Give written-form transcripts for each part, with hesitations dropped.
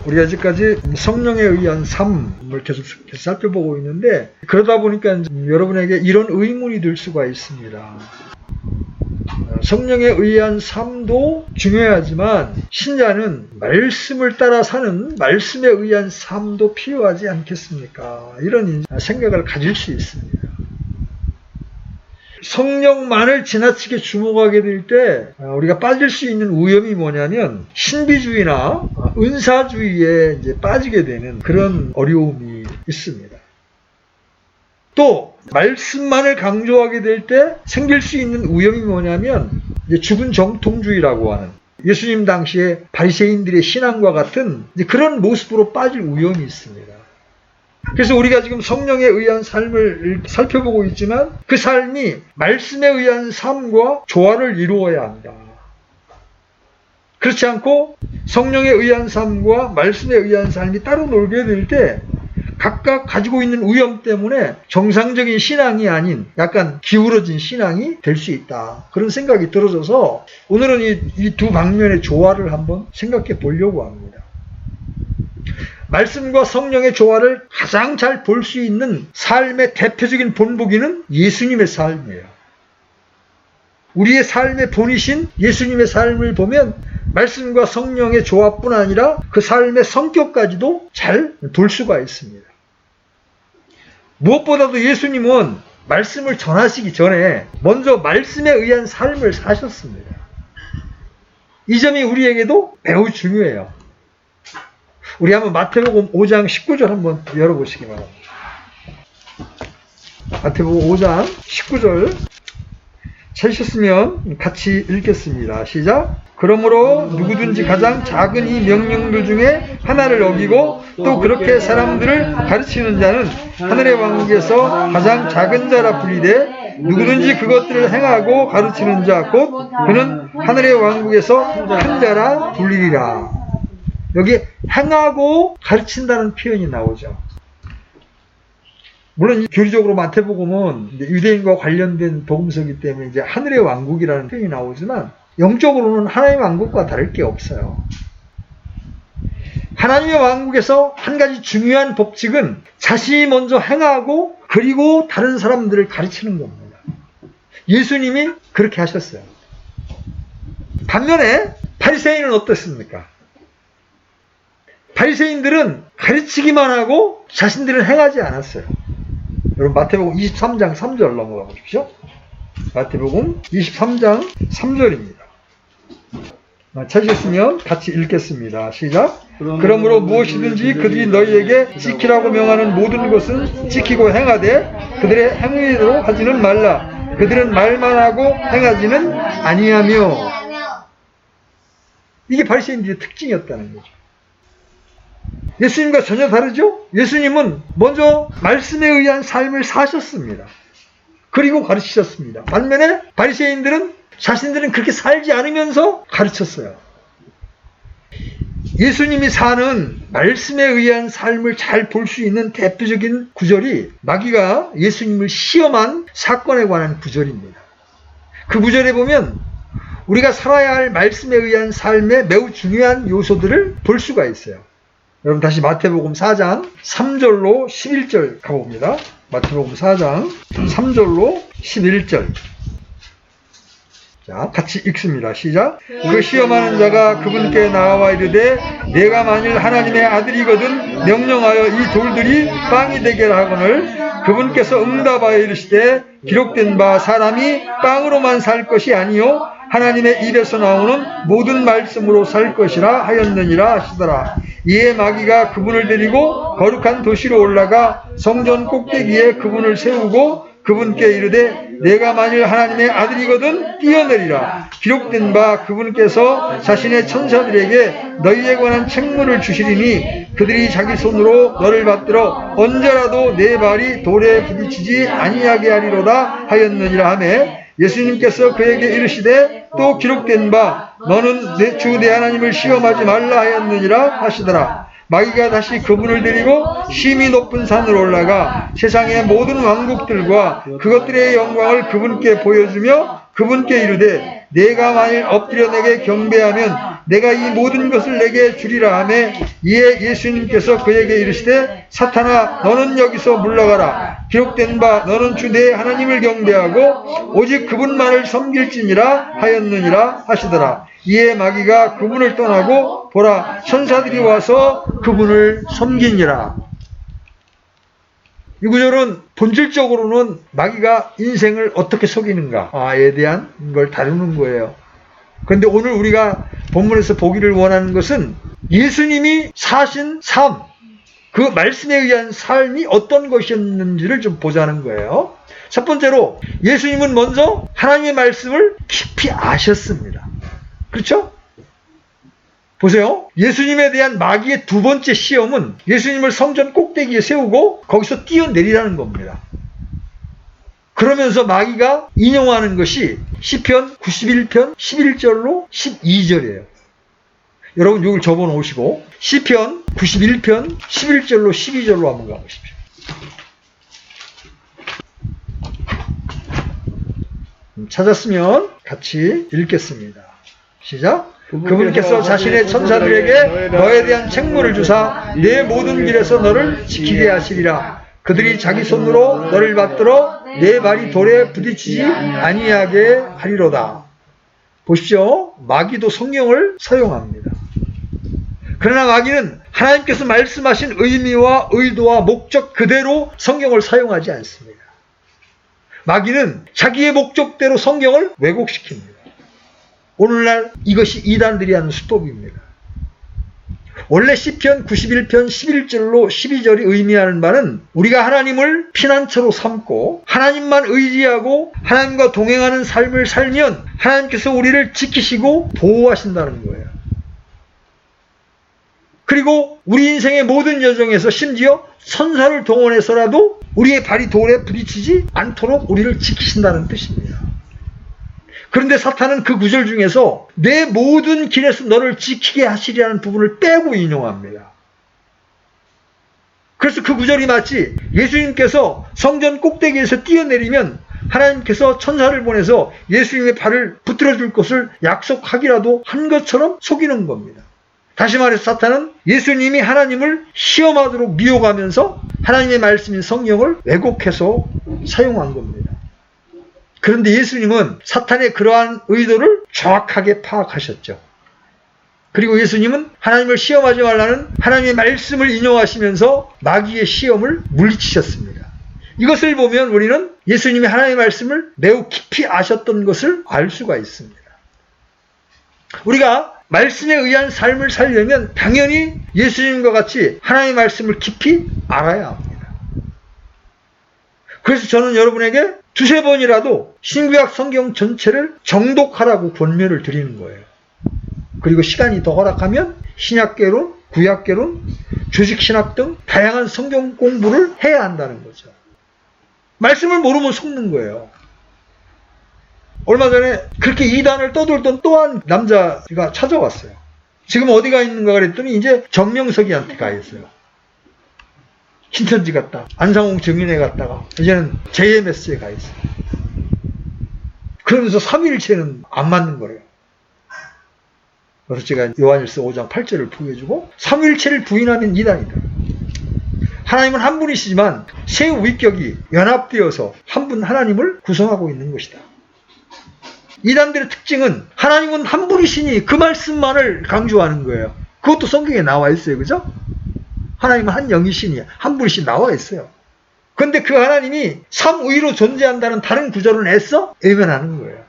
우리가 아직까지 성령에 의한 삶을 계속 살펴보고 있는데, 그러다 보니까 여러분에게 이런 의문이 들 수가 있습니다. 성령에 의한 삶도 중요하지만 신자는 말씀을 따라 사는 말씀에 의한 삶도 필요하지 않겠습니까? 이런 생각을 가질 수 있습니다. 성령만을 지나치게 주목하게 될 때 우리가 빠질 수 있는 위험이 뭐냐면 신비주의나 은사주의에 이제 빠지게 되는 그런 어려움이 있습니다. 또 말씀만을 강조하게 될 때 생길 수 있는 위험이 뭐냐면 이제 죽은 정통주의라고 하는 예수님 당시에 바리새인들의 신앙과 같은 이제 그런 모습으로 빠질 위험이 있습니다. 그래서 우리가 지금 성령에 의한 삶을 살펴보고 있지만 그 삶이 말씀에 의한 삶과 조화를 이루어야 한다. 그렇지 않고 성령에 의한 삶과 말씀에 의한 삶이 따로 놀게 될 때 각각 가지고 있는 위험 때문에 정상적인 신앙이 아닌 약간 기울어진 신앙이 될 수 있다. 그런 생각이 들어져서 오늘은 이 두 방면의 조화를 한번 생각해 보려고 합니다. 말씀과 성령의 조화를 가장 잘 볼 수 있는 삶의 대표적인 본보기는 예수님의 삶이에요. 우리의 삶의 본이신 예수님의 삶을 보면 말씀과 성령의 조화뿐 아니라 그 삶의 성격까지도 잘 볼 수가 있습니다. 무엇보다도 예수님은 말씀을 전하시기 전에 먼저 말씀에 의한 삶을 사셨습니다. 이 점이 우리에게도 매우 중요해요. 우리 한번 마태복음 5장 19절 한번 열어보시기 바랍니다. 마태복음 5장 19절 찾으셨으면 같이 읽겠습니다. 시작. 그러므로 누구든지 가장 작은 이 명령들 중에 하나를 어기고 또 그렇게 사람들을 가르치는 자는 하늘의 왕국에서 가장 작은 자라 불리되 누구든지 그것들을 행하고 가르치는 자 곧 그는 하늘의 왕국에서 큰 자라 불리리라. 여기 행하고 가르친다는 표현이 나오죠. 물론 교리적으로 마태복음은 유대인과 관련된 복음서이기 때문에 이제 하늘의 왕국이라는 표현이 나오지만 영적으로는 하나님의 왕국과 다를 게 없어요. 하나님의 왕국에서 한 가지 중요한 법칙은 자신이 먼저 행하고 그리고 다른 사람들을 가르치는 겁니다. 예수님이 그렇게 하셨어요. 반면에 바리새인은 어떻습니까? 바리새인들은 가르치기만 하고 자신들은 행하지 않았어요. 여러분 마태복음 23장 3절 넘어가 보십시오. 마태복음 23장 3절입니다. 찾으셨으면 같이 읽겠습니다. 시작. 그러므로 무엇이든지 그들이 너희에게 지키라고 명하는 모든 것은 지키고 행하되 그들의 행위대로 하지는 말라. 그들은 말만 하고 행하지는 아니하며. 이게 바리새인들의 특징이었다는 거죠. 예수님과 전혀 다르죠? 예수님은 먼저 말씀에 의한 삶을 사셨습니다. 그리고 가르치셨습니다. 반면에 바리새인들은 자신들은 그렇게 살지 않으면서 가르쳤어요. 예수님이 사는 말씀에 의한 삶을 잘 볼 수 있는 대표적인 구절이 마귀가 예수님을 시험한 사건에 관한 구절입니다. 그 구절에 보면 우리가 살아야 할 말씀에 의한 삶의 매우 중요한 요소들을 볼 수가 있어요. 여러분 다시 마태복음 4장 3절로 11절 가봅니다. 마태복음 4장 3절로 11절. 자, 같이 읽습니다. 시작. 그 시험하는 자가 그분께 나와 이르되 내가 만일 하나님의 아들이거든 명령하여 이 돌들이 빵이 되게 하거늘 그분께서 응답하여 이르시되 기록된 바 사람이 빵으로만 살 것이 아니요 하나님의 입에서 나오는 모든 말씀으로 살 것이라 하였느니라 하시더라. 이에 마귀가 그분을 데리고 거룩한 도시로 올라가 성전 꼭대기에 그분을 세우고 그분께 이르되 내가 만일 하나님의 아들이거든 뛰어내리라. 기록된 바 그분께서 자신의 천사들에게 너희에 관한 책무를 주시리니 그들이 자기 손으로 너를 받들어 언제라도 내 발이 돌에 부딪히지 아니하게 하리로다 하였느니라 하매 예수님께서 그에게 이르시되 또 기록된 바 너는 주 내 하나님을 시험하지 말라 하였느니라 하시더라. 마귀가 다시 그분을 데리고 심히 높은 산으로 올라가 세상의 모든 왕국들과 그것들의 영광을 그분께 보여주며 그분께 이르되 내가 만일 엎드려 내게 경배하면 내가 이 모든 것을 내게 주리라 하며 이에 예수님께서 그에게 이르시되 사탄아 너는 여기서 물러가라 기록된 바 너는 주 내 하나님을 경배하고 오직 그분만을 섬길지니라 하였느니라 하시더라. 이에 마귀가 그분을 떠나고 보라 천사들이 와서 그분을 섬기니라. 이 구절은 본질적으로는 마귀가 인생을 어떻게 속이는가에 대한 걸 다루는 거예요. 그런데 오늘 우리가 본문에서 보기를 원하는 것은 예수님이 사신 삶, 그 말씀에 의한 삶이 어떤 것이었는지를 좀 보자는 거예요. 첫 번째로 예수님은 먼저 하나님의 말씀을 깊이 아셨습니다. 그렇죠? 보세요. 예수님에 대한 마귀의 두 번째 시험은 예수님을 성전 꼭대기에 세우고 거기서 뛰어내리라는 겁니다. 그러면서 마귀가 인용하는 것이 시편 91편 11절로 12절이에요. 여러분 이걸 적어놓으시고 시편 91편 11절로 12절로 한번 가보십시오. 찾았으면 같이 읽겠습니다. 시작. 그분께서 자신의 천사들에게 너에 대한 책무를 주사 내 모든 길에서 너를 지키게 하시리라. 그들이 자기 손으로 너를 받들어 내 발이 돌에 부딪히지 아니하게 하리로다. 보십시오. 마귀도 성경을 사용합니다. 그러나 마귀는 하나님께서 말씀하신 의미와 의도와 목적 그대로 성경을 사용하지 않습니다. 마귀는 자기의 목적대로 성경을 왜곡시킵니다. 오늘날 이것이 이단들이 하는 수법입니다. 원래 시편 91편 11절로 12절이 의미하는 바는 우리가 하나님을 피난처로 삼고 하나님만 의지하고 하나님과 동행하는 삶을 살면 하나님께서 우리를 지키시고 보호하신다는 거예요. 그리고 우리 인생의 모든 여정에서 심지어 천사를 동원해서라도 우리의 발이 돌에 부딪히지 않도록 우리를 지키신다는 뜻입니다. 그런데 사탄은 그 구절 중에서 내 모든 길에서 너를 지키게 하시리라는 부분을 빼고 인용합니다. 그래서 그 구절이 마치 예수님께서 성전 꼭대기에서 뛰어내리면 하나님께서 천사를 보내서 예수님의 발을 붙들어 줄 것을 약속하기라도 한 것처럼 속이는 겁니다. 다시 말해서 사탄은 예수님이 하나님을 시험하도록 미혹하면서 하나님의 말씀인 성경을 왜곡해서 사용한 겁니다. 그런데 예수님은 사탄의 그러한 의도를 정확하게 파악하셨죠. 그리고 예수님은 하나님을 시험하지 말라는 하나님의 말씀을 인용하시면서 마귀의 시험을 물리치셨습니다. 이것을 보면 우리는 예수님이 하나님의 말씀을 매우 깊이 아셨던 것을 알 수가 있습니다. 우리가 말씀에 의한 삶을 살려면 당연히 예수님과 같이 하나님의 말씀을 깊이 알아야 합니다. 그래서 저는 여러분에게 두세 번이라도 신구약 성경 전체를 정독하라고 권면을 드리는 거예요. 그리고 시간이 더 허락하면 신약개론, 구약개론, 조직신학 등 다양한 성경 공부를 해야 한다는 거죠. 말씀을 모르면 속는 거예요. 얼마 전에 그렇게 이단을 떠돌던 또 한 남자가 찾아왔어요. 지금 어디가 있는가 그랬더니 이제 정명석이한테 가 있어요. 신천지 갔다, 안상홍 증인회 갔다가 이제는 JMS에 가 있어요. 그러면서 삼위일체는 안 맞는 거래요. 그래서 제가 요한일서 5장 8절을 부여해주고 삼위일체를 부인하면 이단이다. 하나님은 한 분이시지만 세 위격이 연합되어서 한 분 하나님을 구성하고 있는 것이다. 이단들의 특징은 하나님은 한 분이시니 그 말씀만을 강조하는 거예요. 그것도 성경에 나와 있어요. 그죠? 하나님은 한 영이시니 한 분이시 나와 있어요. 그런데 그 하나님이 삼위로 존재한다는 다른 구절을 애써 외면하는 거예요.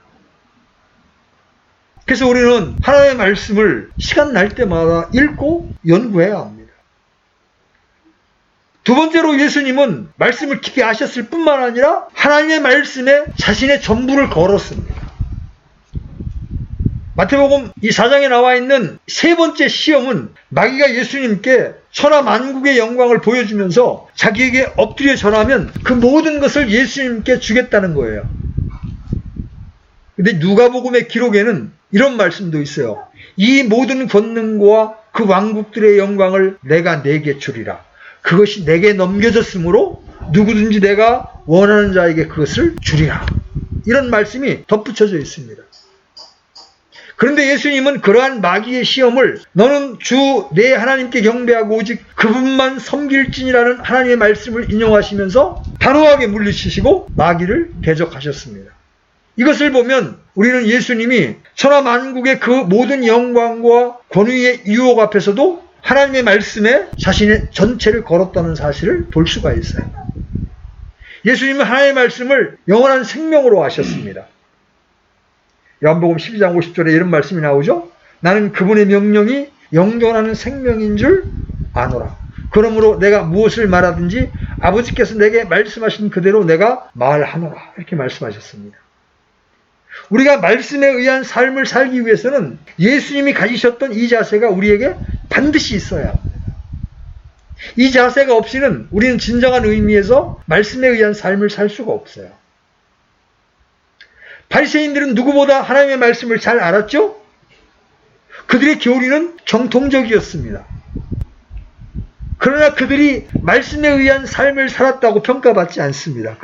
그래서 우리는 하나님의 말씀을 시간 날 때마다 읽고 연구해야 합니다. 두 번째로 예수님은 말씀을 깊이 아셨을 뿐만 아니라 하나님의 말씀에 자신의 전부를 걸었습니다. 마태복음 이 4장에 나와 있는 세 번째 시험은 마귀가 예수님께 천하 만국의 영광을 보여주면서 자기에게 엎드려 절하면 그 모든 것을 예수님께 주겠다는 거예요. 근데 누가복음의 기록에는 이런 말씀도 있어요. 이 모든 권능과 그 왕국들의 영광을 내가 내게 주리라. 그것이 내게 넘겨졌으므로 누구든지 내가 원하는 자에게 그것을 주리라. 이런 말씀이 덧붙여져 있습니다. 그런데 예수님은 그러한 마귀의 시험을 너는 주 내 하나님께 경배하고 오직 그분만 섬길지니라는 하나님의 말씀을 인용하시면서 단호하게 물리치시고 마귀를 대적하셨습니다. 이것을 보면 우리는 예수님이 천하만국의 그 모든 영광과 권위의 유혹 앞에서도 하나님의 말씀에 자신의 전체를 걸었다는 사실을 볼 수가 있어요. 예수님은 하나님의 말씀을 영원한 생명으로 하셨습니다. 요한복음 12장 50절에 이런 말씀이 나오죠. 나는 그분의 명령이 영존하는 생명인 줄 아노라. 그러므로 내가 무엇을 말하든지 아버지께서 내게 말씀하신 그대로 내가 말하노라. 이렇게 말씀하셨습니다. 우리가 말씀에 의한 삶을 살기 위해서는 예수님이 가지셨던 이 자세가 우리에게 반드시 있어야 합니다. 이 자세가 없이는 우리는 진정한 의미에서 말씀에 의한 삶을 살 수가 없어요. 바리새인들은 누구보다 하나님의 말씀을 잘 알았죠? 그들의 교리는 정통적이었습니다. 그러나 그들이 말씀에 의한 삶을 살았다고 평가받지 않습니다.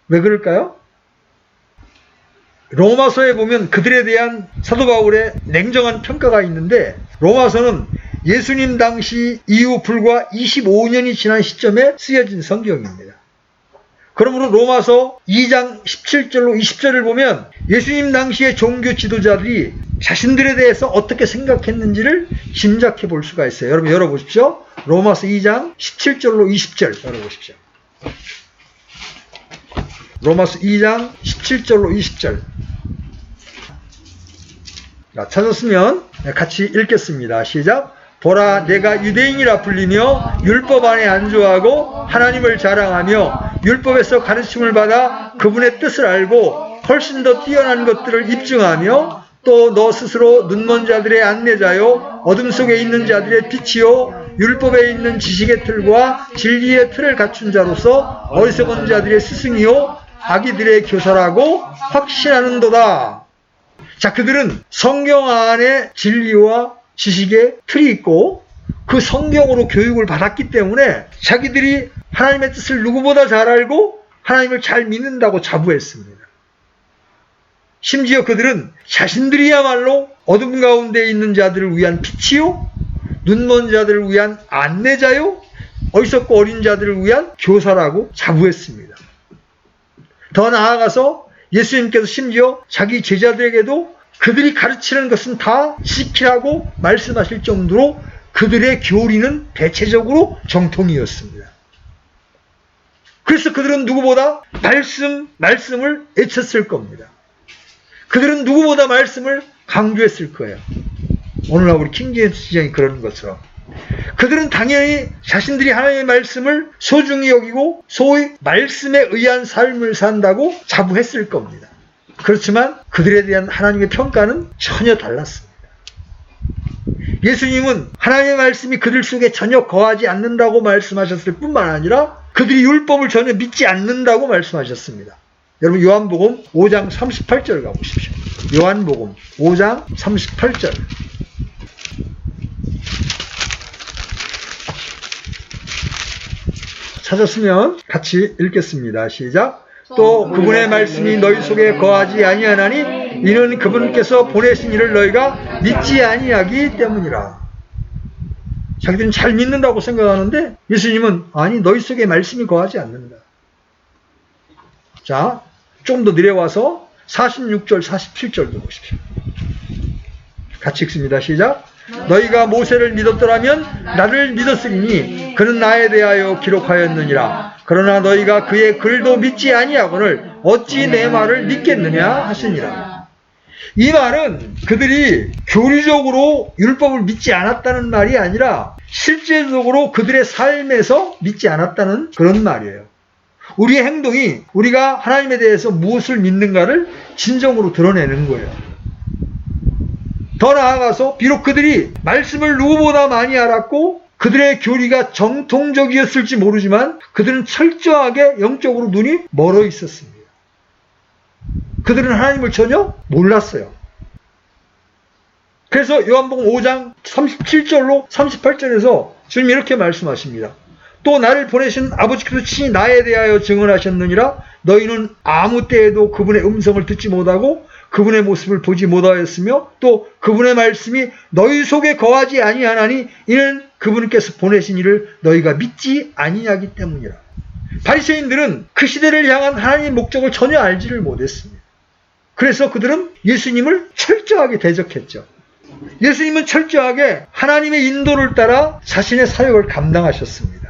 왜 그럴까요? 로마서에 보면 그들에 대한 사도 바울의 냉정한 평가가 있는데 로마서는 예수님 당시 이후 불과 25년이 지난 시점에 쓰여진 성경입니다. 그러므로 로마서 2장 17절로 20절을 보면 예수님 당시의 종교 지도자들이 자신들에 대해서 어떻게 생각했는지를 짐작해 볼 수가 있어요. 여러분 열어보십시오. 로마서 2장 17절로 20절 열어보십시오. 로마서 2장 17절로 20절. 자, 찾았으면 같이 읽겠습니다. 시작. 보라, 내가 유대인이라 불리며 율법 안에 안주하고 하나님을 자랑하며 율법에서 가르침을 받아 그분의 뜻을 알고 훨씬 더 뛰어난 것들을 입증하며 또 너 스스로 눈먼 자들의 안내자요 어둠 속에 있는 자들의 빛이요 율법에 있는 지식의 틀과 진리의 틀을 갖춘 자로서 어리석은 자들의 스승이요 아기들의 교사라고 확신하는도다. 자, 그들은 성경 안에 진리와 지식의 틀이 있고 그 성경으로 교육을 받았기 때문에 자기들이 하나님의 뜻을 누구보다 잘 알고 하나님을 잘 믿는다고 자부했습니다. 심지어 그들은 자신들이야말로 어둠 가운데 있는 자들을 위한 빛이요 눈먼 자들을 위한 안내자요 어리석고 어린 자들을 위한 교사라고 자부했습니다. 더 나아가서 예수님께서 심지어 자기 제자들에게도 그들이 가르치는 것은 다 지키라고 말씀하실 정도로 그들의 교리는 대체적으로 정통이었습니다. 그래서 그들은 누구보다 말씀을 애쳤을 겁니다. 그들은 누구보다 말씀을 강조했을 거예요. 오늘날 우리 킹제임스 시장이 그런 것처럼. 그들은 당연히 자신들이 하나님의 말씀을 소중히 여기고 소위 말씀에 의한 삶을 산다고 자부했을 겁니다. 그렇지만 그들에 대한 하나님의 평가는 전혀 달랐습니다. 예수님은 하나님의 말씀이 그들 속에 전혀 거하지 않는다고 말씀하셨을 뿐만 아니라 그들이 율법을 전혀 믿지 않는다고 말씀하셨습니다. 여러분 요한복음 5장 38절 가보십시오. 요한복음 5장 38절. 찾았으면 같이 읽겠습니다. 시작. 또 그분의 말씀이 너희 속에 거하지 아니하나니 이는 그분께서 보내신 이를 너희가 믿지 아니하기 때문이라. 자기들은 잘 믿는다고 생각하는데 예수님은 아니 너희 속에 말씀이 거하지 않는다. 자, 좀 더 내려와서 46절 47절도 보십시오. 같이 읽습니다. 시작. 너희가 모세를 믿었더라면 나를 믿었으리니 그는 나에 대하여 기록하였느니라. 그러나 너희가 그의 글도 믿지 아니하거늘 어찌 내 말을 믿겠느냐 하시니라. 이 말은 그들이 교리적으로 율법을 믿지 않았다는 말이 아니라 실제적으로 그들의 삶에서 믿지 않았다는 그런 말이에요. 우리의 행동이 우리가 하나님에 대해서 무엇을 믿는가를 진정으로 드러내는 거예요. 더 나아가서 비록 그들이 말씀을 누구보다 많이 알았고 그들의 교리가 정통적이었을지 모르지만 그들은 철저하게 영적으로 눈이 멀어 있었습니다. 그들은 하나님을 전혀 몰랐어요. 그래서 요한복음 5장 37절로 38절에서 주님이 이렇게 말씀하십니다. 또 나를 보내신 아버지께서 친히 나에 대하여 증언하셨느니라. 너희는 아무 때에도 그분의 음성을 듣지 못하고 그분의 모습을 보지 못하였으며 또 그분의 말씀이 너희 속에 거하지 아니하나니 이는 그분께서 보내신 이를 너희가 믿지 아니하기 때문이라. 바리새인들은 그 시대를 향한 하나님의 목적을 전혀 알지를 못했습니다. 그래서 그들은 예수님을 철저하게 대적했죠. 예수님은 철저하게 하나님의 인도를 따라 자신의 사역을 감당하셨습니다.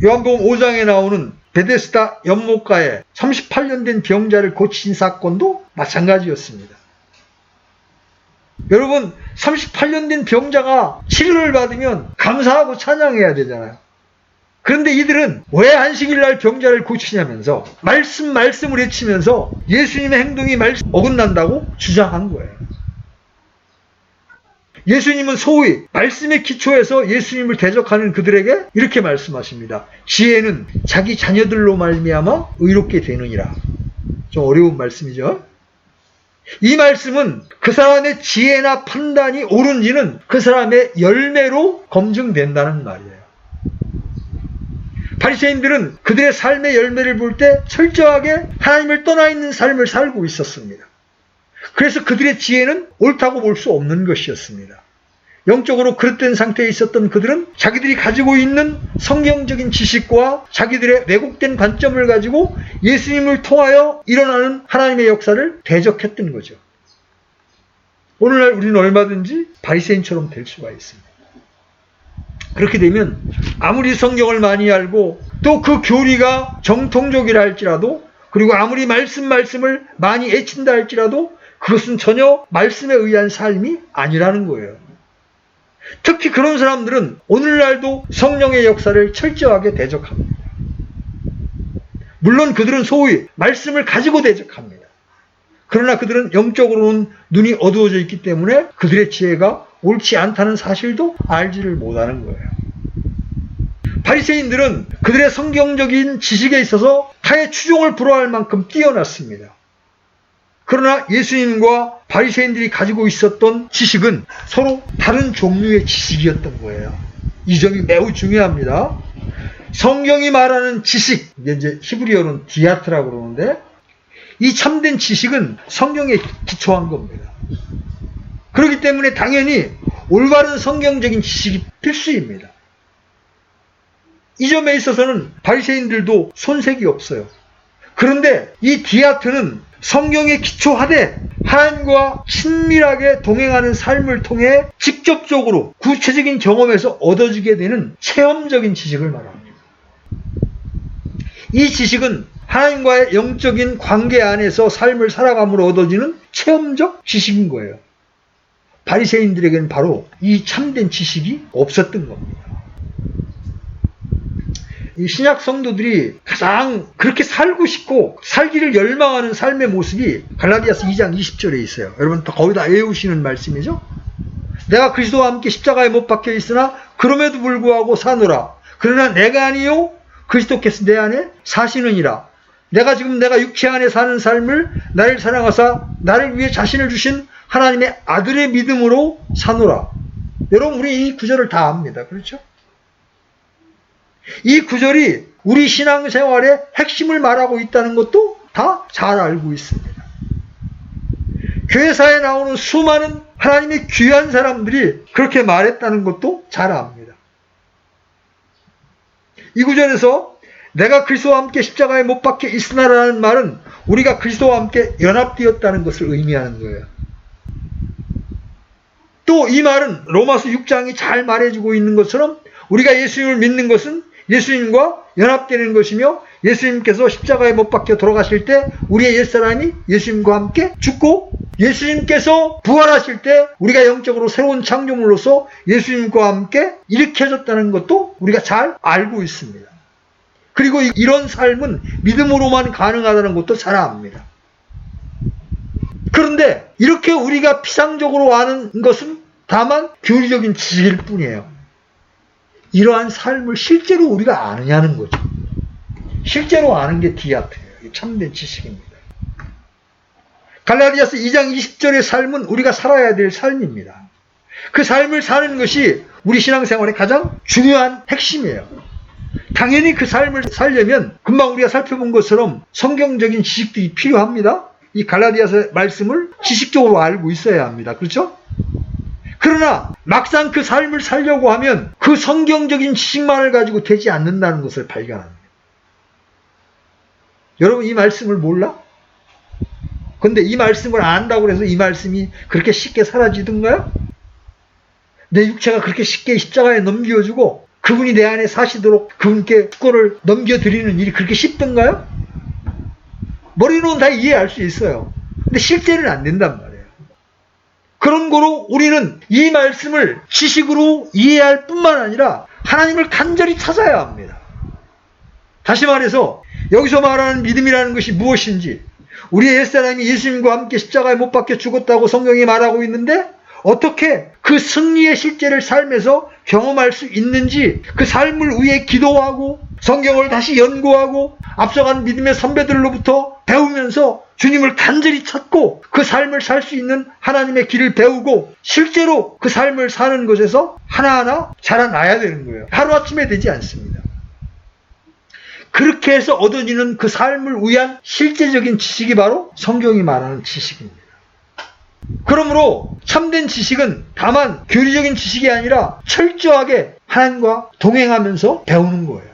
요한복음 5장에 나오는 베데스다 연못가에 38년 된 병자를 고친 사건도 마찬가지였습니다. 여러분, 38년 된 병자가 치료를 받으면 감사하고 찬양해야 되잖아요. 그런데 이들은 왜 안식일날 병자를 고치냐면서 말씀을 외치면서 예수님의 행동이 어긋난다고 주장한 거예요. 예수님은 소위 말씀의 기초에서 예수님을 대적하는 그들에게 이렇게 말씀하십니다. 지혜는 자기 자녀들로 말미암아 의롭게 되느니라. 좀 어려운 말씀이죠. 이 말씀은 그 사람의 지혜나 판단이 옳은지는 그 사람의 열매로 검증된다는 말이에요. 바리새인들은 그들의 삶의 열매를 볼 때 철저하게 하나님을 떠나 있는 삶을 살고 있었습니다. 그래서 그들의 지혜는 옳다고 볼 수 없는 것이었습니다. 영적으로 그릇된 상태에 있었던 그들은 자기들이 가지고 있는 성경적인 지식과 자기들의 왜곡된 관점을 가지고 예수님을 통하여 일어나는 하나님의 역사를 대적했던 거죠. 오늘날 우리는 얼마든지 바리새인처럼 될 수가 있습니다. 그렇게 되면 아무리 성경을 많이 알고 또 그 교리가 정통적이라 할지라도 그리고 아무리 말씀을 많이 애친다 할지라도 그것은 전혀 말씀에 의한 삶이 아니라는 거예요. 특히 그런 사람들은 오늘날도 성령의 역사를 철저하게 대적합니다. 물론 그들은 소위 말씀을 가지고 대적합니다. 그러나 그들은 영적으로는 눈이 어두워져 있기 때문에 그들의 지혜가 옳지 않다는 사실도 알지를 못하는 거예요. 바리새인들은 그들의 성경적인 지식에 있어서 타의 추종을 불허할 만큼 뛰어났습니다. 그러나 예수님과 바리새인들이 가지고 있었던 지식은 서로 다른 종류의 지식이었던 거예요. 이 점이 매우 중요합니다. 성경이 말하는 지식, 이제 히브리어는 디아트라고 그러는데 이 참된 지식은 성경에 기초한 겁니다. 그렇기 때문에 당연히 올바른 성경적인 지식이 필수입니다. 이 점에 있어서는 바리새인들도 손색이 없어요. 그런데 이 디아트는 성경에 기초하되 하나님과 친밀하게 동행하는 삶을 통해 직접적으로 구체적인 경험에서 얻어지게 되는 체험적인 지식을 말합니다. 이 지식은 하나님과의 영적인 관계 안에서 삶을 살아감으로 얻어지는 체험적 지식인 거예요. 바리새인들에게는 바로 이 참된 지식이 없었던 겁니다. 이 신약 성도들이 가장 그렇게 살고 싶고 살기를 열망하는 삶의 모습이 갈라디아서 2장 20절에 있어요. 여러분 거기다 외우시는 말씀이죠. 내가 그리스도와 함께 십자가에 못 박혀 있으나 그럼에도 불구하고 사노라. 그러나 내가 아니요 그리스도께서 내 안에 사시느니라. 내가 육체 안에 사는 삶을 나를 사랑하사 나를 위해 자신을 주신 하나님의 아들의 믿음으로 사노라. 여러분 우리 이 구절을 다 압니다. 그렇죠? 이 구절이 우리 신앙생활의 핵심을 말하고 있다는 것도 다 잘 알고 있습니다. 교회사에 나오는 수많은 하나님의 귀한 사람들이 그렇게 말했다는 것도 잘 압니다. 이 구절에서 내가 그리스도와 함께 십자가에 못 박혀 있으나라는 말은 우리가 그리스도와 함께 연합되었다는 것을 의미하는 거예요. 또 이 말은 로마서 6장이 잘 말해주고 있는 것처럼 우리가 예수님을 믿는 것은 예수님과 연합되는 것이며 예수님께서 십자가에 못 박혀 돌아가실 때 우리의 옛사람이 예수님과 함께 죽고 예수님께서 부활하실 때 우리가 영적으로 새로운 창조물로서 예수님과 함께 일으켜졌다는 것도 우리가 잘 알고 있습니다. 그리고 이런 삶은 믿음으로만 가능하다는 것도 잘 압니다. 그런데 이렇게 우리가 피상적으로 아는 것은 다만 교리적인 지식일 뿐이에요. 이러한 삶을 실제로 우리가 아느냐는 거죠. 실제로 아는 게 디아트예요. 참된 지식입니다. 갈라디아서 2장 20절의 삶은 우리가 살아야 될 삶입니다. 그 삶을 사는 것이 우리 신앙생활의 가장 중요한 핵심이에요. 당연히 그 삶을 살려면 금방 우리가 살펴본 것처럼 성경적인 지식들이 필요합니다. 이 갈라디아서 말씀을 지식적으로 알고 있어야 합니다. 그렇죠? 그러나 막상 그 삶을 살려고 하면 그 성경적인 지식만을 가지고 되지 않는다는 것을 발견합니다. 여러분 이 말씀을 몰라? 근데 이 말씀을 안다고 해서 이 말씀이 그렇게 쉽게 사라지던가요? 내 육체가 그렇게 쉽게 십자가에 넘겨주고 그분이 내 안에 사시도록 그분께 주권을 넘겨드리는 일이 그렇게 쉽던가요? 머리로는 다 이해할 수 있어요. 근데 실제는 안 된단 말이에요. 그런 거로 우리는 이 말씀을 지식으로 이해할 뿐만 아니라 하나님을 간절히 찾아야 합니다. 다시 말해서 여기서 말하는 믿음이라는 것이 무엇인지, 우리의 옛사람이 예수님과 함께 십자가에 못 박혀 죽었다고 성경이 말하고 있는데 어떻게 그 승리의 실제를 삶에서 경험할 수 있는지, 그 삶을 위해 기도하고 성경을 다시 연구하고 앞서간 믿음의 선배들로부터 배우면서 주님을 간절히 찾고 그 삶을 살 수 있는 하나님의 길을 배우고 실제로 그 삶을 사는 것에서 하나하나 자라나야 되는 거예요. 하루아침에 되지 않습니다. 그렇게 해서 얻어지는 그 삶을 위한 실제적인 지식이 바로 성경이 말하는 지식입니다. 그러므로 참된 지식은 다만 교리적인 지식이 아니라 철저하게 하나님과 동행하면서 배우는 거예요.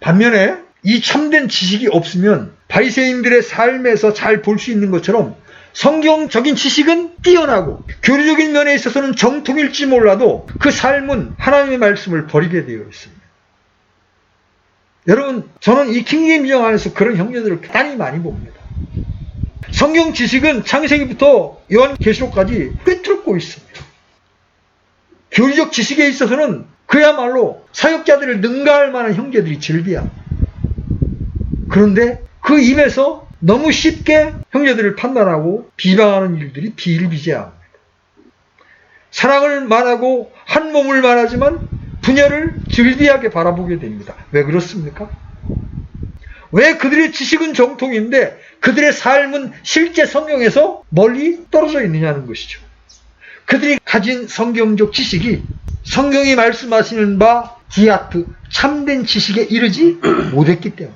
반면에 이 참된 지식이 없으면 바리새인들의 삶에서 잘 볼 수 있는 것처럼 성경적인 지식은 뛰어나고 교리적인 면에 있어서는 정통일지 몰라도 그 삶은 하나님의 말씀을 버리게 되어 있습니다. 여러분, 저는 이 킹제임스 안에서 그런 형제들을 대단히 많이 봅니다. 성경 지식은 창세기부터 요한계시록까지 꿰뚫고 있습니다. 교리적 지식에 있어서는 그야말로 사역자들을 능가할 만한 형제들이 즐비합니다. 그런데 그 입에서 너무 쉽게 형제들을 판단하고 비방하는 일들이 비일비재합니다. 사랑을 말하고 한 몸을 말하지만 분열을 즐비하게 바라보게 됩니다. 왜 그렇습니까? 왜 그들의 지식은 정통인데 그들의 삶은 실제 성경에서 멀리 떨어져 있느냐는 것이죠. 그들이 가진 성경적 지식이 성경이 말씀하시는 바 디아트, 참된 지식에 이르지 못했기 때문에,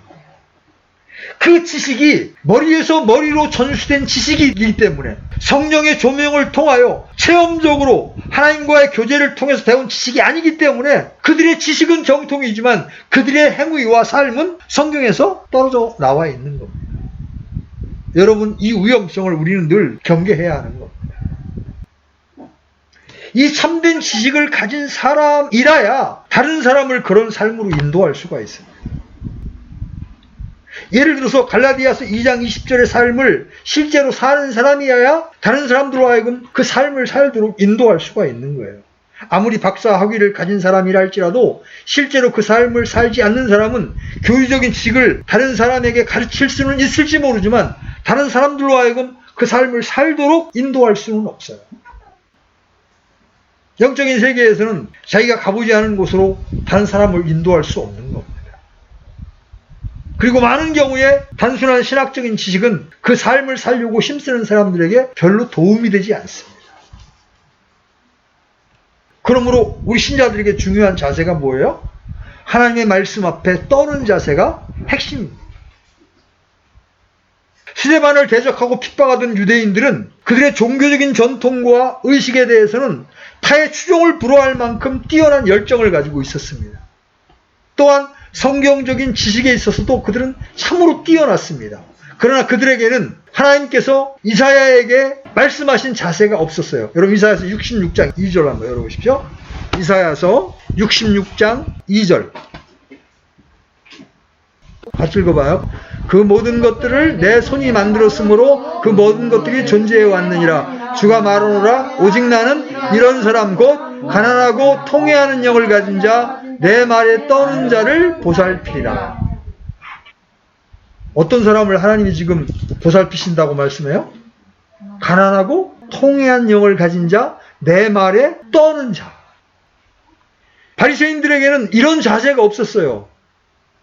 그 지식이 머리에서 머리로 전수된 지식이기 때문에 성령의 조명을 통하여 체험적으로 하나님과의 교제를 통해서 배운 지식이 아니기 때문에 그들의 지식은 정통이지만 그들의 행위와 삶은 성경에서 떨어져 나와 있는 겁니다. 여러분, 이 위험성을 우리는 늘 경계해야 하는 겁니다. 이 참된 지식을 가진 사람이라야 다른 사람을 그런 삶으로 인도할 수가 있습니다. 예를 들어서 갈라디아서 2장 20절의 삶을 실제로 사는 사람이어야 다른 사람들로 하여금 그 삶을 살도록 인도할 수가 있는 거예요. 아무리 박사 학위를 가진 사람이라 할지라도 실제로 그 삶을 살지 않는 사람은 교리적인 지식을 다른 사람에게 가르칠 수는 있을지 모르지만 다른 사람들로 하여금 그 삶을 살도록 인도할 수는 없어요. 영적인 세계에서는 자기가 가보지 않은 곳으로 다른 사람을 인도할 수 없는 겁니다. 그리고 많은 경우에 단순한 신학적인 지식은 그 삶을 살려고 힘쓰는 사람들에게 별로 도움이 되지 않습니다. 그러므로 우리 신자들에게 중요한 자세가 뭐예요? 하나님의 말씀 앞에 떠는 자세가 핵심입니다. 스데반을 대적하고 핍박하던 유대인들은 그들의 종교적인 전통과 의식에 대해서는 타의 추종을 불허할 만큼 뛰어난 열정을 가지고 있었습니다. 또한 성경적인 지식에 있어서도 그들은 참으로 뛰어났습니다. 그러나 그들에게는 하나님께서 이사야에게 말씀하신 자세가 없었어요. 여러분, 이사야서 66장 2절 한번 열어보십시오. 이사야서 66장 2절 같이 읽어봐요. 그 모든 것들을 내 손이 만들었으므로 그 모든 것들이 존재해 왔느니라. 주가 말하노라. 오직 나는 이런 사람 곧 가난하고 통회하는 영을 가진 자, 내 말에 떠는 자를 보살피리라. 어떤 사람을 하나님이 지금 보살피신다고 말씀해요? 가난하고 통회한 영을 가진 자, 내 말에 떠는 자. 바리새인들에게는 이런 자세가 없었어요.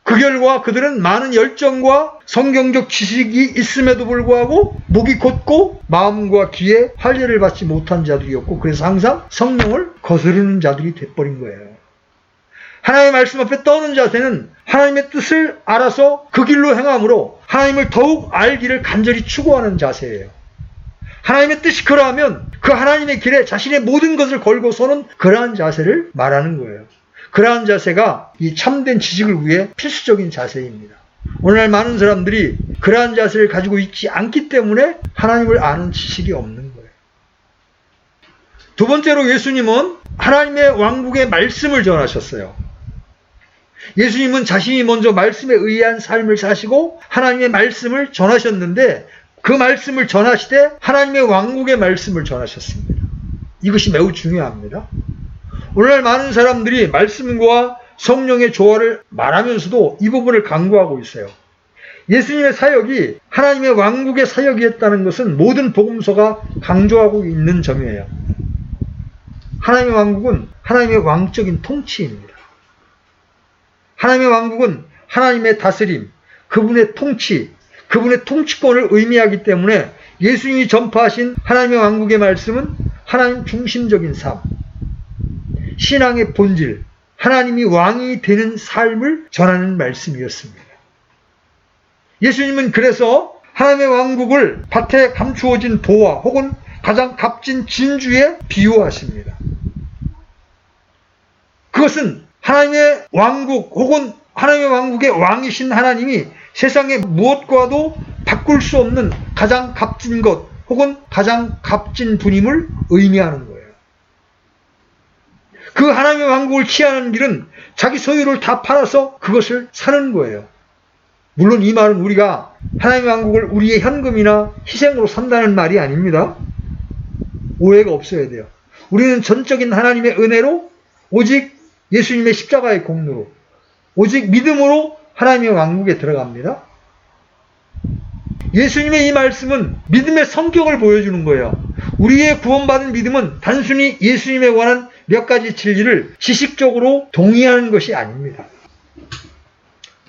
그 결과 그들은 많은 열정과 성경적 지식이 있음에도 불구하고 목이 곧고 마음과 귀에 할례를 받지 못한 자들이었고, 그래서 항상 성령을 거스르는 자들이 돼버린 거예요. 하나님의 말씀 앞에 떠는 자세는 하나님의 뜻을 알아서 그 길로 행함으로 하나님을 더욱 알기를 간절히 추구하는 자세예요. 하나님의 뜻이 그러하면 그 하나님의 길에 자신의 모든 것을 걸고 서는 그러한 자세를 말하는 거예요. 그러한 자세가 이 참된 지식을 위해 필수적인 자세입니다. 오늘날 많은 사람들이 그러한 자세를 가지고 있지 않기 때문에 하나님을 아는 지식이 없는 거예요. 두 번째로 예수님은 하나님의 왕국의 말씀을 전하셨어요. 예수님은 자신이 먼저 말씀에 의한 삶을 사시고 하나님의 말씀을 전하셨는데, 그 말씀을 전하시되 하나님의 왕국의 말씀을 전하셨습니다. 이것이 매우 중요합니다. 오늘날 많은 사람들이 말씀과 성령의 조화를 말하면서도 이 부분을 강조하고 있어요. 예수님의 사역이 하나님의 왕국의 사역이었다는 것은 모든 복음서가 강조하고 있는 점이에요. 하나님의 왕국은 하나님의 왕적인 통치입니다. 하나님의 왕국은 하나님의 다스림, 그분의 통치, 그분의 통치권을 의미하기 때문에 예수님이 전파하신 하나님의 왕국의 말씀은 하나님 중심적인 삶, 신앙의 본질, 하나님이 왕이 되는 삶을 전하는 말씀이었습니다. 예수님은 그래서 하나님의 왕국을 밭에 감추어진 보화 혹은 가장 값진 진주에 비유하십니다. 그것은 하나님의 왕국 혹은 하나님의 왕국의 왕이신 하나님이 세상의 무엇과도 바꿀 수 없는 가장 값진 것 혹은 가장 값진 분임을 의미하는 거예요. 그 하나님의 왕국을 취하는 길은 자기 소유를 다 팔아서 그것을 사는 거예요. 물론 이 말은 우리가 하나님의 왕국을 우리의 현금이나 희생으로 산다는 말이 아닙니다. 오해가 없어야 돼요. 우리는 전적인 하나님의 은혜로, 오직 예수님의 십자가의 공로로, 오직 믿음으로 하나님의 왕국에 들어갑니다. 예수님의 이 말씀은 믿음의 성격을 보여주는 거예요. 우리의 구원받은 믿음은 단순히 예수님에 관한 몇 가지 진리를 지식적으로 동의하는 것이 아닙니다.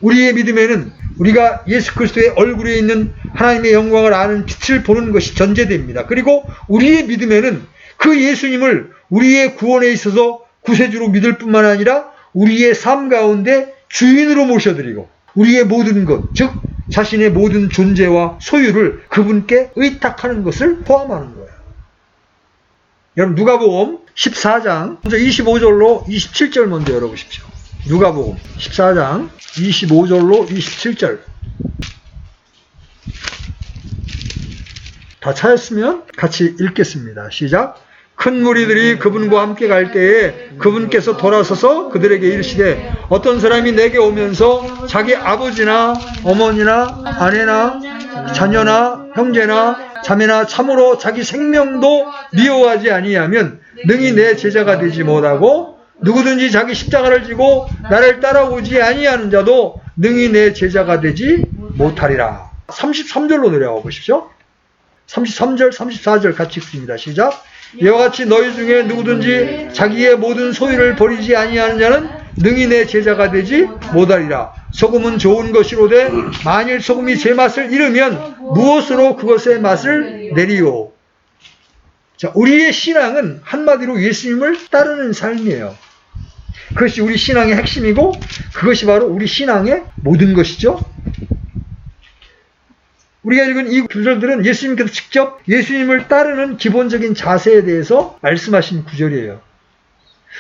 우리의 믿음에는 우리가 예수 그리스도의 얼굴에 있는 하나님의 영광을 아는 빛을 보는 것이 전제됩니다. 그리고 우리의 믿음에는 그 예수님을 우리의 구원에 있어서 구세주로 믿을 뿐만 아니라 우리의 삶 가운데 주인으로 모셔드리고 우리의 모든 것, 즉 자신의 모든 존재와 소유를 그분께 의탁하는 것을 포함하는 거예요. 여러분, 누가복음 14장 먼저 25절로 27절 먼저 열어보십시오. 누가복음 14장 25절로 27절. 다 찾았으면 같이 읽겠습니다. 시작. 큰 무리들이 그분과 함께 갈 때에 그분께서 돌아서서 그들에게 이르시되, 어떤 사람이 내게 오면서 자기 아버지나 어머니나 아내나 자녀나 형제나 자매나 참으로 자기 생명도 미워하지 아니하면 능히 내 제자가 되지 못하고, 누구든지 자기 십자가를 지고 나를 따라오지 아니하는 자도 능히 내 제자가 되지 못하리라. 33절로 내려와 보십시오. 33절, 34절 같이 읽습니다. 시작. 이와 같이 너희 중에 누구든지 자기의 모든 소유를 버리지 아니하는 자는 능히 내 제자가 되지 못하리라. 소금은 좋은 것이로되 만일 소금이 제 맛을 잃으면 무엇으로 그것의 맛을 내리요. 자, 우리의 신앙은 한마디로 예수님을 따르는 삶이에요. 그것이 우리 신앙의 핵심이고 그것이 바로 우리 신앙의 모든 것이죠. 우리가 읽은 이 구절들은 예수님께서 직접 예수님을 따르는 기본적인 자세에 대해서 말씀하신 구절이에요.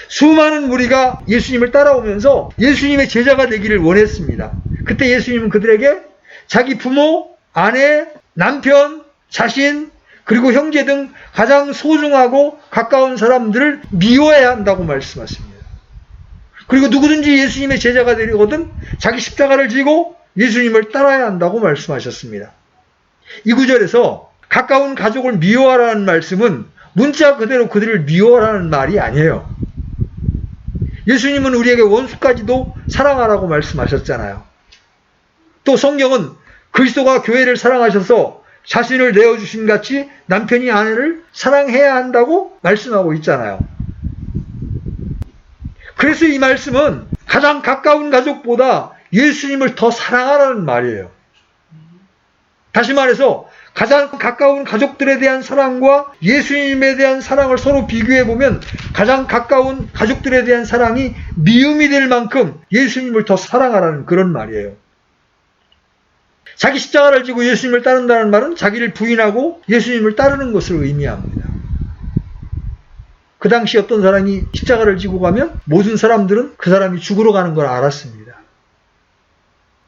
수많은 무리가 예수님을 따라오면서 예수님의 제자가 되기를 원했습니다. 그때 예수님은 그들에게 자기 부모, 아내, 남편, 자신, 그리고 형제 등 가장 소중하고 가까운 사람들을 미워해야 한다고 말씀하십니다. 그리고 누구든지 예수님의 제자가 되려거든 자기 십자가를 지고 예수님을 따라야 한다고 말씀하셨습니다. 이 구절에서 가까운 가족을 미워하라는 말씀은 문자 그대로 그들을 미워하라는 말이 아니에요. 예수님은 우리에게 원수까지도 사랑하라고 말씀하셨잖아요. 또 성경은 그리스도가 교회를 사랑하셔서 자신을 내어주신 같이 남편이 아내를 사랑해야 한다고 말씀하고 있잖아요. 그래서 이 말씀은 가장 가까운 가족보다 예수님을 더 사랑하라는 말이에요. 다시 말해서 가장 가까운 가족들에 대한 사랑과 예수님에 대한 사랑을 서로 비교해보면 가장 가까운 가족들에 대한 사랑이 미움이 될 만큼 예수님을 더 사랑하라는 그런 말이에요. 자기 십자가를 지고 예수님을 따른다는 말은 자기를 부인하고 예수님을 따르는 것을 의미합니다. 그 당시 어떤 사람이 십자가를 지고 가면 모든 사람들은 그 사람이 죽으러 가는 걸 알았습니다.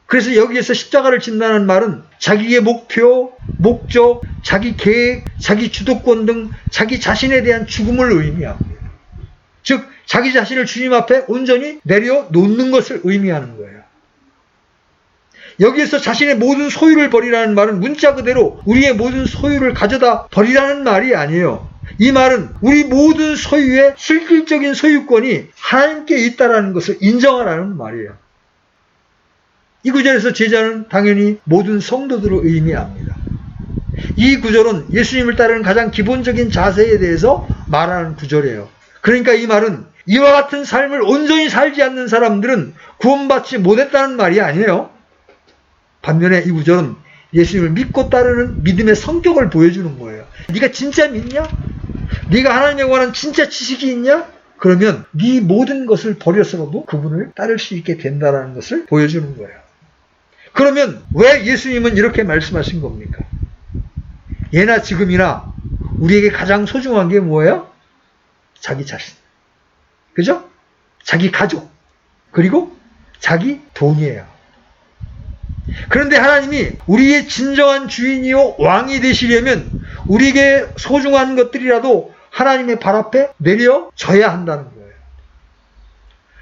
그래서 여기에서 십자가를 진다는 말은 자기의 목표, 목적, 자기 계획, 자기 주도권 등 자기 자신에 대한 죽음을 의미합니다. 즉 자기 자신을 주님 앞에 온전히 내려놓는 것을 의미하는 거예요. 여기에서 자신의 모든 소유를 버리라는 말은 문자 그대로 우리의 모든 소유를 가져다 버리라는 말이 아니에요. 이 말은 우리 모든 소유의 실질적인 소유권이 하나님께 있다는 것을 인정하라는 말이에요. 이 구절에서 제자는 당연히 모든 성도들을 의미합니다. 이 구절은 예수님을 따르는 가장 기본적인 자세에 대해서 말하는 구절이에요. 그러니까 이 말은 이와 같은 삶을 온전히 살지 않는 사람들은 구원받지 못했다는 말이 아니에요. 반면에 이 구절은 예수님을 믿고 따르는 믿음의 성격을 보여주는 거예요. 네가 진짜 믿냐? 네가 하나님에 관한 진짜 지식이 있냐? 그러면 네 모든 것을 버려서라도 그분을 따를 수 있게 된다는 것을 보여주는 거예요. 그러면 왜 예수님은 이렇게 말씀하신 겁니까? 예나 지금이나 우리에게 가장 소중한 게 뭐예요? 자기 자신. 그죠? 자기 가족. 그리고 자기 돈이에요. 그런데 하나님이 우리의 진정한 주인이요 왕이 되시려면 우리에게 소중한 것들이라도 하나님의 발 앞에 내려져야 한다는 거예요.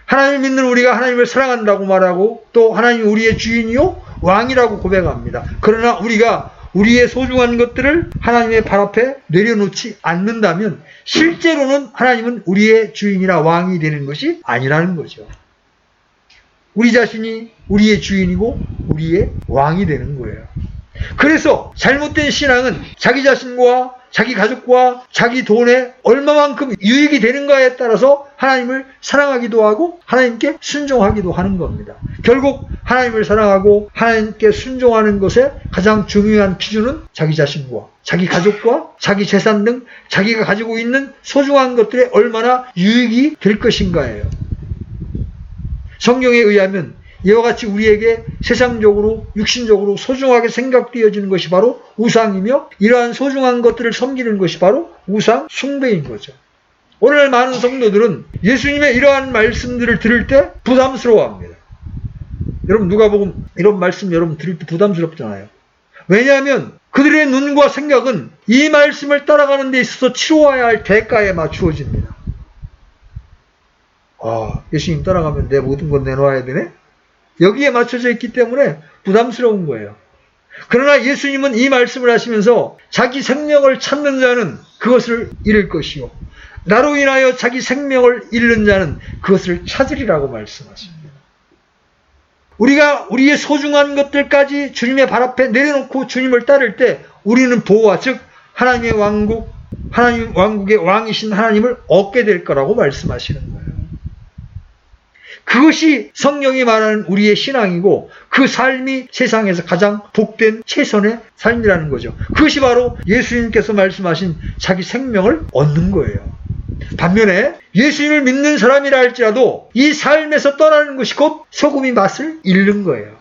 하나님을 믿는 우리가 하나님을 사랑한다고 말하고 또 하나님이 우리의 주인이요 왕이라고 고백합니다. 그러나 우리가 우리의 소중한 것들을 하나님의 발 앞에 내려놓지 않는다면 실제로는 하나님은 우리의 주인이나 왕이 되는 것이 아니라는 거죠. 우리 자신이 우리의 주인이고 우리의 왕이 되는 거예요. 그래서 잘못된 신앙은 자기 자신과 자기 가족과 자기 돈에 얼마만큼 유익이 되는가에 따라서 하나님을 사랑하기도 하고 하나님께 순종하기도 하는 겁니다. 결국 하나님을 사랑하고 하나님께 순종하는 것의 가장 중요한 기준은 자기 자신과 자기 가족과 자기 재산 등 자기가 가지고 있는 소중한 것들에 얼마나 유익이 될 것인가예요. 성경에 의하면 이와 같이 우리에게 세상적으로 육신적으로 소중하게 생각되어지는 것이 바로 우상이며 이러한 소중한 것들을 섬기는 것이 바로 우상 숭배인 거죠. 오늘날 많은 성도들은 예수님의 이러한 말씀들을 들을 때 부담스러워합니다. 여러분 누가복음 이런 말씀 여러분 들을 때 부담스럽잖아요. 왜냐하면 그들의 눈과 생각은 이 말씀을 따라가는 데 있어서 치러야 할 대가에 맞추어집니다. 예수님 따라가면 내 모든 건 내놓아야 되네? 여기에 맞춰져 있기 때문에 부담스러운 거예요. 그러나 예수님은 이 말씀을 하시면서 자기 생명을 찾는 자는 그것을 잃을 것이요 나로 인하여 자기 생명을 잃는 자는 그것을 찾으리라고 말씀하십니다. 우리가 우리의 소중한 것들까지 주님의 발 앞에 내려놓고 주님을 따를 때 우리는 보호와 즉 하나님의 왕국, 하나님 왕국의 왕이신 하나님을 얻게 될 거라고 말씀하시는 거예요. 그것이 성경이 말하는 우리의 신앙이고 그 삶이 세상에서 가장 복된 최선의 삶이라는 거죠. 그것이 바로 예수님께서 말씀하신 자기 생명을 얻는 거예요. 반면에 예수님을 믿는 사람이라 할지라도 이 삶에서 떠나는 것이 곧 소금이 맛을 잃는 거예요.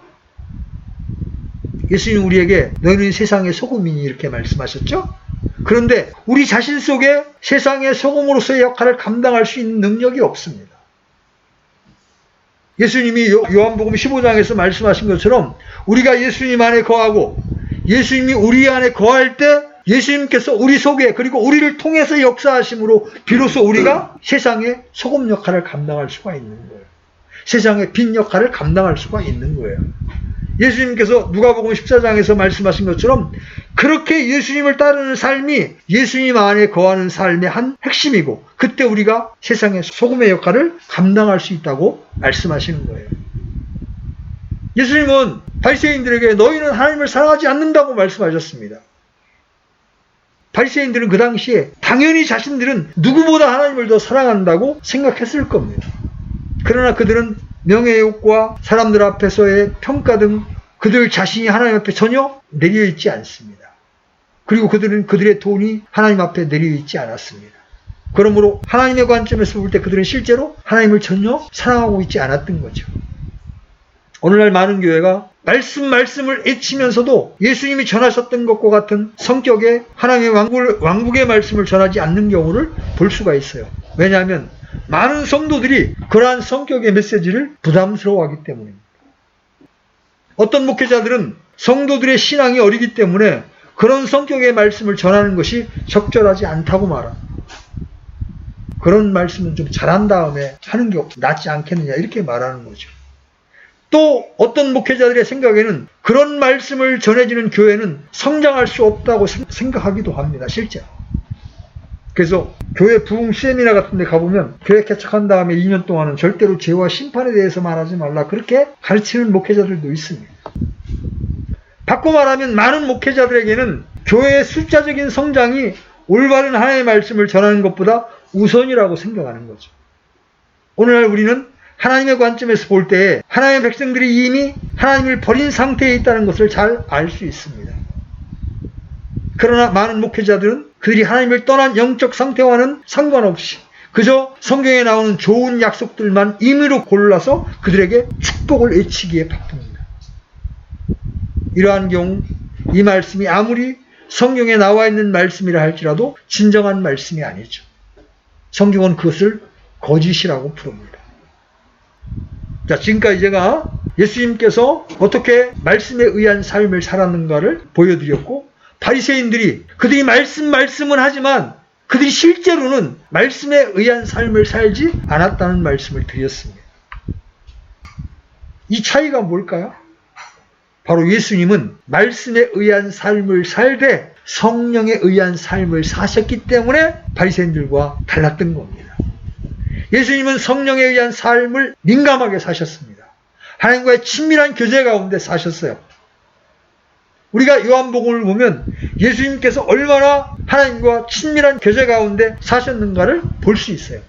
예수님 우리에게 너희는 세상의 소금이니 이렇게 말씀하셨죠? 그런데 우리 자신 속에 세상의 소금으로서의 역할을 감당할 수 있는 능력이 없습니다. 예수님이 요한복음 15장에서 말씀하신 것처럼 우리가 예수님 안에 거하고 예수님이 우리 안에 거할 때 예수님께서 우리 속에 그리고 우리를 통해서 역사하심으로 비로소 우리가 세상의 소금 역할을 감당할 수가 있는 거예요. 세상의 빛 역할을 감당할 수가 있는 거예요. 예수님께서 누가복음 14장에서 말씀하신 것처럼 그렇게 예수님을 따르는 삶이 예수님 안에 거하는 삶의 한 핵심이고 그때 우리가 세상의 소금의 역할을 감당할 수 있다고 말씀하시는 거예요. 예수님은 바리새인들에게 너희는 하나님을 사랑하지 않는다고 말씀하셨습니다. 바리새인들은 그 당시에 당연히 자신들은 누구보다 하나님을 더 사랑한다고 생각했을 겁니다. 그러나 그들은 명예욕과 사람들 앞에서의 평가 등 그들 자신이 하나님 앞에 전혀 내려있지 않습니다. 그리고 그들은 그들의 돈이 하나님 앞에 내려있지 않았습니다. 그러므로 하나님의 관점에서 볼 때 그들은 실제로 하나님을 전혀 사랑하고 있지 않았던 거죠. 오늘날 많은 교회가 말씀을 애치면서도 예수님이 전하셨던 것과 같은 성격의 하나님의 왕국의 말씀을 전하지 않는 경우를 볼 수가 있어요. 왜냐하면 많은 성도들이 그러한 성격의 메시지를 부담스러워하기 때문입니다. 어떤 목회자들은 성도들의 신앙이 어리기 때문에 그런 성격의 말씀을 전하는 것이 적절하지 않다고 말합니다. 그런 말씀은 좀 잘한 다음에 하는 게 낫지 않겠느냐 이렇게 말하는 거죠. 또 어떤 목회자들의 생각에는 그런 말씀을 전해지는 교회는 성장할 수 없다고 생각하기도 합니다. 실제로. 그래서 교회 부흥 세미나 같은 데 가보면 교회 개척한 다음에 2년 동안은 절대로 죄와 심판에 대해서 말하지 말라 그렇게 가르치는 목회자들도 있습니다. 바꿔 말하면 많은 목회자들에게는 교회의 숫자적인 성장이 올바른 하나님의 말씀을 전하는 것보다 우선이라고 생각하는 거죠. 오늘날 우리는 하나님의 관점에서 볼 때 하나님의 백성들이 이미 하나님을 버린 상태에 있다는 것을 잘 알 수 있습니다. 그러나 많은 목회자들은 그들이 하나님을 떠난 영적 상태와는 상관없이 그저 성경에 나오는 좋은 약속들만 임의로 골라서 그들에게 축복을 외치기에 바쁩니다. 이러한 경우 이 말씀이 아무리 성경에 나와 있는 말씀이라 할지라도 진정한 말씀이 아니죠. 성경은 그것을 거짓이라고 부릅니다. 자, 지금까지 제가 예수님께서 어떻게 말씀에 의한 삶을 살았는가를 보여드렸고, 바리새인들이 그들이 말씀은 하지만 그들이 실제로는 말씀에 의한 삶을 살지 않았다는 말씀을 드렸습니다. 이 차이가 뭘까요? 바로 예수님은 말씀에 의한 삶을 살되 성령에 의한 삶을 사셨기 때문에 바리새인들과 달랐던 겁니다. 예수님은 성령에 의한 삶을 민감하게 사셨습니다. 하나님과의 친밀한 교제 가운데 사셨어요. 우리가 요한복음을 보면 예수님께서 얼마나 하나님과 친밀한 교제 가운데 사셨는가를 볼 수 있어요.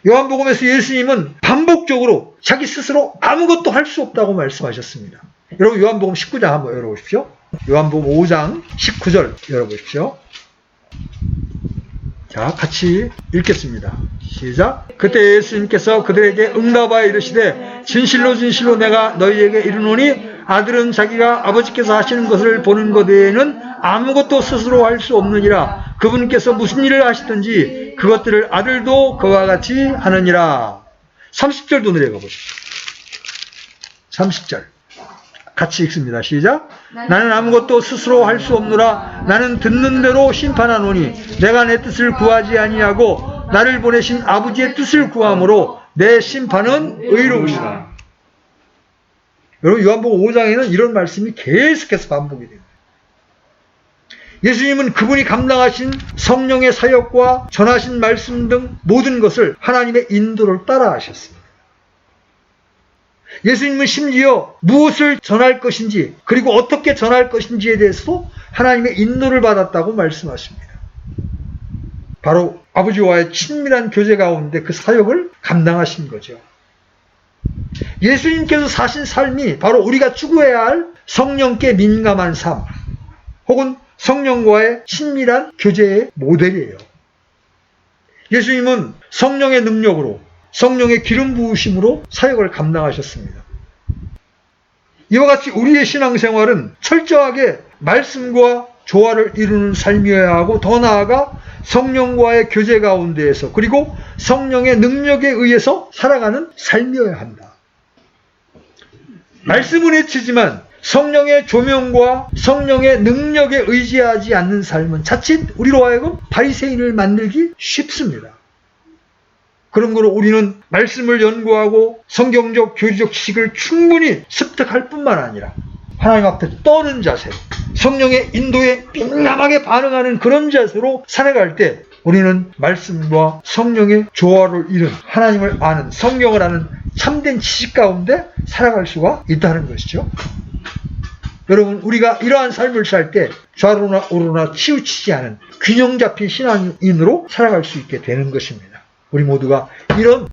요한복음에서 예수님은 반복적으로 자기 스스로 아무것도 할 수 없다고 말씀하셨습니다. 여러분 요한복음 19장 한번 열어보십시오. 요한복음 5장 19절 열어보십시오. 자, 같이 읽겠습니다. 시작. 그때 예수님께서 그들에게 응답하여 이르시되 진실로 진실로 내가 너희에게 이르노니 아들은 자기가 아버지께서 하시는 것을 보는 것 외에는 아무것도 스스로 할 수 없느니라. 그분께서 무슨 일을 하시든지 그것들을 아들도 그와 같이 하느니라. 30절도 내려가 보십시오. 30절 같이 읽습니다. 시작. 나는 아무것도 스스로 할 수 없노라. 나는 듣는 대로 심판하노니 내가 내 뜻을 구하지 아니하고 나를 보내신 아버지의 뜻을 구함으로 내 심판은 의로우시라. 여러분 요한복음 5장에는 이런 말씀이 계속해서 반복이 됩니다. 예수님은 그분이 감당하신 성령의 사역과 전하신 말씀 등 모든 것을 하나님의 인도를 따라 하셨습니다. 예수님은 심지어 무엇을 전할 것인지 그리고 어떻게 전할 것인지에 대해서도 하나님의 인도를 받았다고 말씀하십니다. 바로 아버지와의 친밀한 교제 가운데 그 사역을 감당하신 거죠. 예수님께서 사신 삶이 바로 우리가 추구해야 할 성령께 민감한 삶 혹은 성령과의 친밀한 교제의 모델이에요. 예수님은 성령의 능력으로 성령의 기름 부으심으로 사역을 감당하셨습니다. 이와 같이 우리의 신앙생활은 철저하게 말씀과 조화를 이루는 삶이어야 하고 더 나아가 성령과의 교제 가운데에서 그리고 성령의 능력에 의해서 살아가는 삶이어야 한다. 말씀은 외치지만 성령의 조명과 성령의 능력에 의지하지 않는 삶은 자칫 우리로 하여금 바리새인을 만들기 쉽습니다. 그런 거로 우리는 말씀을 연구하고 성경적 교리적 지식을 충분히 습득할 뿐만 아니라 하나님 앞에 떠는 자세, 성령의 인도에 민감하게 반응하는 그런 자세로 살아갈 때 우리는 말씀과 성령의 조화를 이룬 하나님을 아는 성경을 아는 참된 지식 가운데 살아갈 수가 있다는 것이죠. 여러분 우리가 이러한 삶을 살 때 좌로나 우로나 치우치지 않은 균형 잡힌 신앙인으로 살아갈 수 있게 되는 것입니다. 우리 모두가 이런